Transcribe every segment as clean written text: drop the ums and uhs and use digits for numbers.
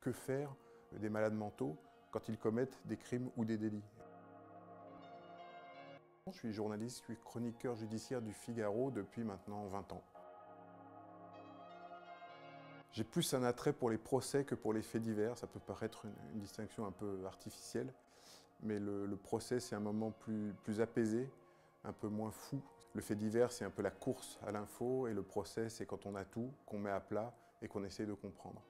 Que faire des malades mentaux quand ils commettent des crimes ou des délits? Je suis journaliste, je suis chroniqueur judiciaire du Figaro depuis maintenant 20 ans. J'ai plus un attrait pour les procès que pour les faits divers. Ça peut paraître une distinction un peu artificielle, mais le procès, c'est un moment plus apaisé, un peu moins fou. Le fait divers, c'est un peu la course à l'info, et le procès, c'est quand on a tout, qu'on met à plat et qu'on essaie de comprendre.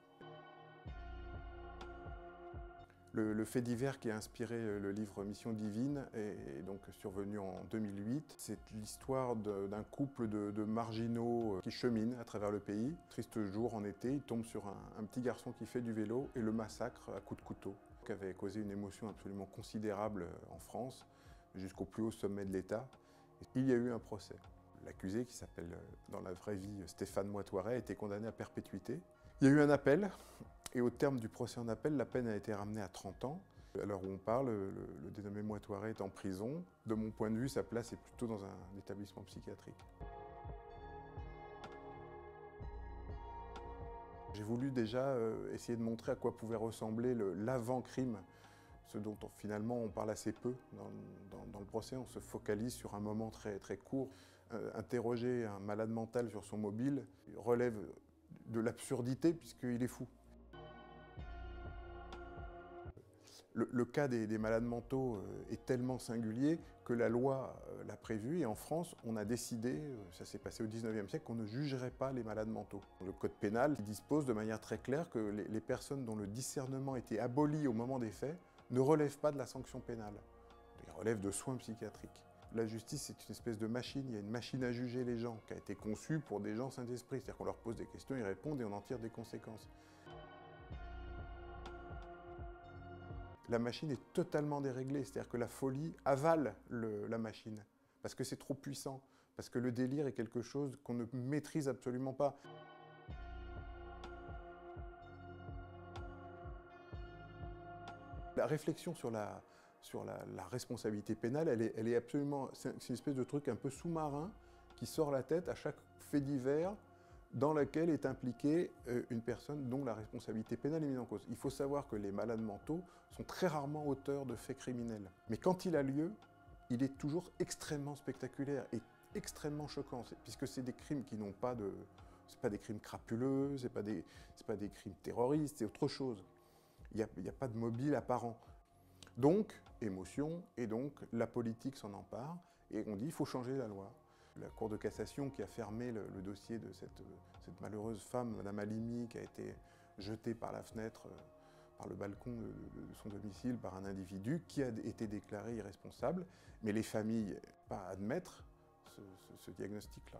Le fait divers qui a inspiré le livre Mission Divine est donc survenu en 2008. C'est l'histoire d'un couple de marginaux qui cheminent à travers le pays. Triste jour en été, ils tombent sur un petit garçon qui fait du vélo et le massacre à coups de couteau, qui avait causé une émotion absolument considérable en France, jusqu'au plus haut sommet de l'État. Il y a eu un procès. L'accusé, qui s'appelle dans la vraie vie Stéphane Moitoiret, a été condamné à perpétuité. Il y a eu un appel, et au terme du procès en appel, la peine a été ramenée à 30 ans. À l'heure où on parle, le dénommé Moitoiret est en prison. De mon point de vue, sa place est plutôt dans un établissement psychiatrique. J'ai voulu déjà essayer de montrer à quoi pouvait ressembler l'avant-crime, ce dont finalement on parle assez peu dans le procès. On se focalise sur un moment très court. Interroger un malade mental sur son mobile relève de l'absurdité puisqu'il est fou. Le cas des malades mentaux est tellement singulier que la loi l'a prévu, et en France, on a décidé, ça s'est passé au 19e siècle, qu'on ne jugerait pas les malades mentaux. Le code pénal dispose de manière très claire que les personnes dont le discernement était aboli au moment des faits ne relèvent pas de la sanction pénale. Ils relèvent de soins psychiatriques. La justice, c'est une espèce de machine, il y a une machine à juger les gens, qui a été conçue pour des gens sains d'esprit. C'est-à-dire qu'on leur pose des questions, ils répondent et on en tire des conséquences. La machine est totalement déréglée, c'est-à-dire que la folie avale la machine, parce que c'est trop puissant, parce que le délire est quelque chose qu'on ne maîtrise absolument pas. La réflexion sur la responsabilité pénale, elle est absolument... C'est une espèce de truc un peu sous-marin qui sort la tête à chaque fait divers dans lequel est impliquée une personne dont la responsabilité pénale est mise en cause. Il faut savoir que les malades mentaux sont très rarement auteurs de faits criminels. Mais quand il a lieu, il est toujours extrêmement spectaculaire et extrêmement choquant, puisque c'est des crimes qui n'ont pas de... C'est pas des crimes crapuleux, c'est pas des crimes terroristes, c'est autre chose. Il n'y a pas de mobile apparent. Donc, émotion, et donc la politique s'en empare, et on dit il faut changer la loi. La Cour de cassation qui a fermé le dossier de cette malheureuse femme, Madame Halimi, qui a été jetée par la fenêtre, par le balcon de son domicile, par un individu qui a été déclaré irresponsable, mais les familles ne peuvent pas admettre ce diagnostic-là.